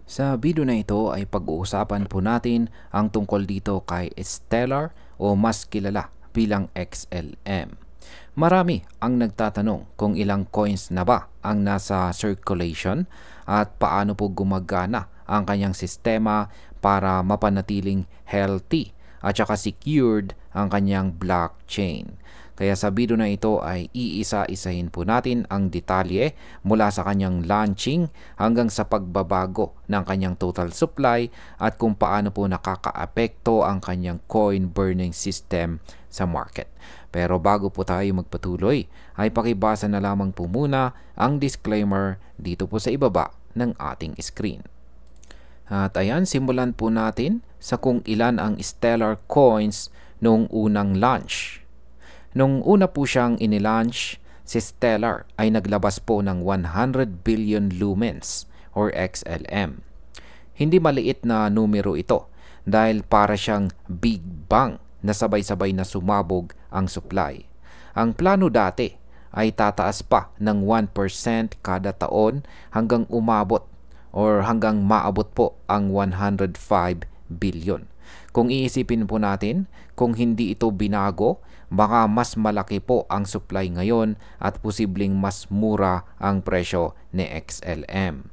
Sa video na ito ay pag-uusapan po natin ang tungkol dito kay Stellar o mas kilala bilang XLM. Marami ang nagtatanong kung ilang coins na ba ang nasa circulation at paano po gumagana ang kanyang sistema para mapanatiling healthy at saka secured ang kanyang blockchain. Kaya sa video na ito ay iisa-isahin po natin ang detalye mula sa kanyang launching hanggang sa pagbabago ng kanyang total supply at kung paano po nakakaapekto ang kanyang coin burning system sa market. Pero bago po tayo magpatuloy, ay pakibasa na lamang po muna ang disclaimer dito po sa ibaba ng ating screen. At ayan, simulan po natin sa kung ilan ang Stellar coins noong unang launch. Nung una po siyang inilaunch, si Stellar ay naglabas po ng 100 billion lumens or XLM. Hindi maliit na numero ito dahil para siyang Big Bang na sabay-sabay na sumabog ang supply. Ang plano dati ay tataas pa ng 1% kada taon hanggang umabot or hanggang maabot po ang 105 billion. Kung iisipin po natin, kung hindi ito binago, baka mas malaki po ang supply ngayon at posibleng mas mura ang presyo ni XLM.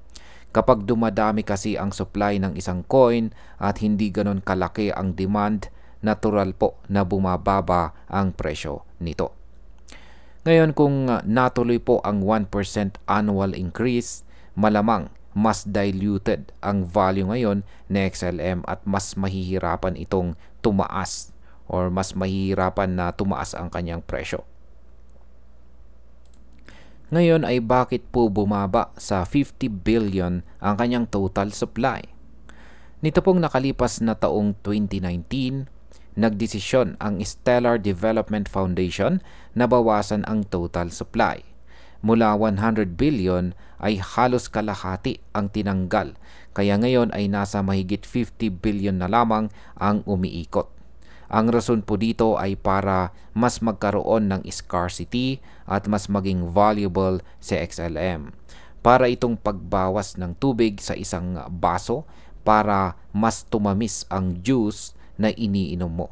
Kapag dumadami kasi ang supply ng isang coin at hindi ganon kalaki ang demand, natural po na bumababa ang presyo nito. Ngayon kung natuloy po ang 1% annual increase, malamang mas diluted ang value ngayon ni XLM at mas mahihirapan itong tumaas or mas mahihirapan na tumaas ang kanyang presyo. Ngayon ay bakit po bumaba sa 50 billion ang kanyang total supply? Nito pong nakalipas na taong 2019, nagdesisyon ang Stellar Development Foundation na bawasan ang total supply. Mula 100 billion ay halos kalahati ang tinanggal, kaya ngayon ay nasa mahigit 50 billion na lamang ang umiikot. Ang rason po dito ay para mas magkaroon ng scarcity at mas maging valuable si XLM. Para itong pagbawas ng tubig sa isang baso para mas tumamis ang juice na iniinom mo.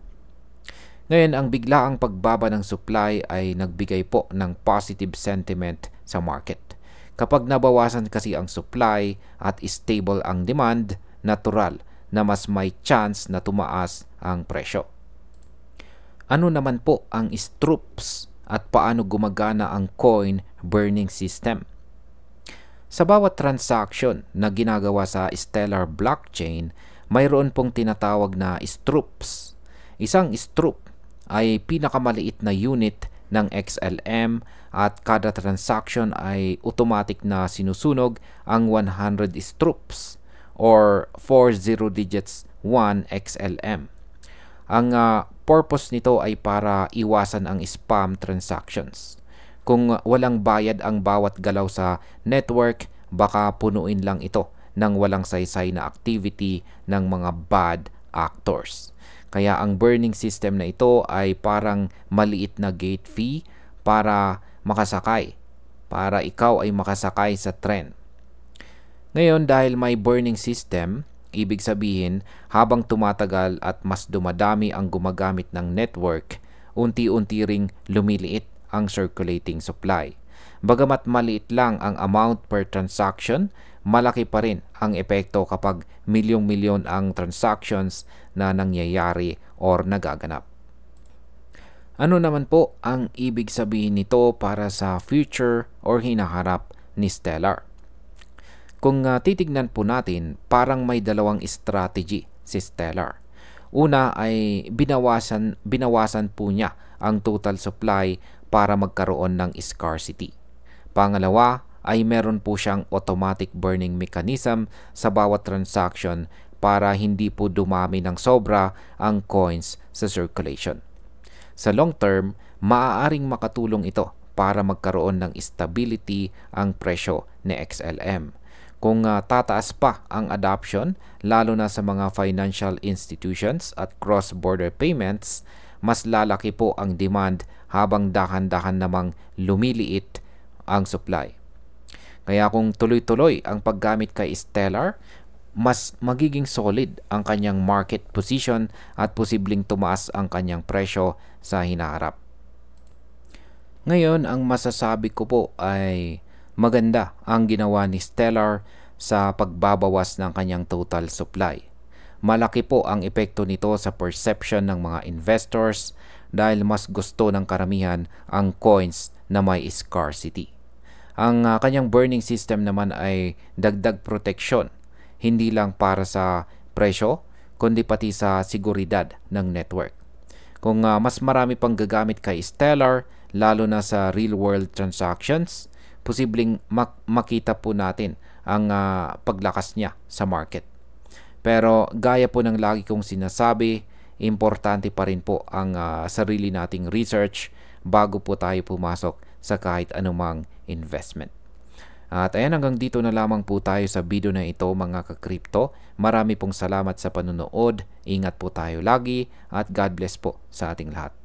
Ngayon, ang biglaang pagbaba ng supply ay nagbigay po ng positive sentiment sa market. Kapag nabawasan kasi ang supply at stable ang demand, natural na mas may chance na tumaas ang presyo. Ano naman po ang Stroops at paano gumagana ang coin burning system? Sa bawat transaction na ginagawa sa Stellar blockchain, mayroon pong tinatawag na Stroops. Isang Stroop ay pinakamaliit na unit ng XLM at kada transaction ay automatic na sinusunog ang 100 Stroops or 40 digits 1 XLM. Ang purpose nito ay para iwasan ang spam transactions. Kung walang bayad ang bawat galaw sa network, baka punuin lang ito ng walang saysay na activity ng mga bad actors. Kaya ang burning system na ito ay parang maliit na gate fee para makasakay, para ikaw ay makasakay sa trend. Ngayon dahil may burning system, ibig sabihin habang tumatagal at mas dumadami ang gumagamit ng network, unti-unti ring lumiliit ang circulating supply. Bagamat maliit lang ang amount per transaction, malaki pa rin ang epekto kapag milyong-milyon ang transactions na nangyayari or nagaganap. Ano naman po ang ibig sabihin nito para sa future or hinaharap ni Stellar? Kung titignan po natin, parang may dalawang strategy si Stellar. Una ay binawasan po niya ang total supply para magkaroon ng scarcity. Pangalawa ay meron po siyang automatic burning mechanism sa bawat transaction para hindi po dumami ng sobra ang coins sa circulation. Sa long term, maaaring makatulong ito para magkaroon ng stability ang presyo ni XLM. Kung tataas pa ang adoption, lalo na sa mga financial institutions at cross-border payments, mas lalaki po ang demand habang dahan-dahan namang lumiliit ang supply. Kaya kung tuloy-tuloy ang paggamit kay Stellar, mas magiging solid ang kanyang market position at posibleng tumaas ang kanyang presyo sa hinaharap. Ngayon, ang masasabi ko po ay maganda ang ginawa ni Stellar sa pagbabawas ng kanyang total supply. Malaki po ang epekto nito sa perception ng mga investors dahil mas gusto ng karamihan ang coins na may scarcity. Ang kanyang burning system naman ay dagdag proteksyon, hindi lang para sa presyo, kundi pati sa seguridad ng network. Kung mas marami pang gagamit kay Stellar, lalo na sa real-world transactions, posibleng makita po natin ang paglakas niya sa market. Pero gaya po ng lagi kong sinasabi, importante pa rin po ang sarili nating research bago po tayo pumasok sa kahit anumang investment. At ayan, hanggang dito na lamang po tayo sa video na ito mga ka-crypto. Marami pong salamat sa panunood. Ingat po tayo lagi at God bless po sa ating lahat.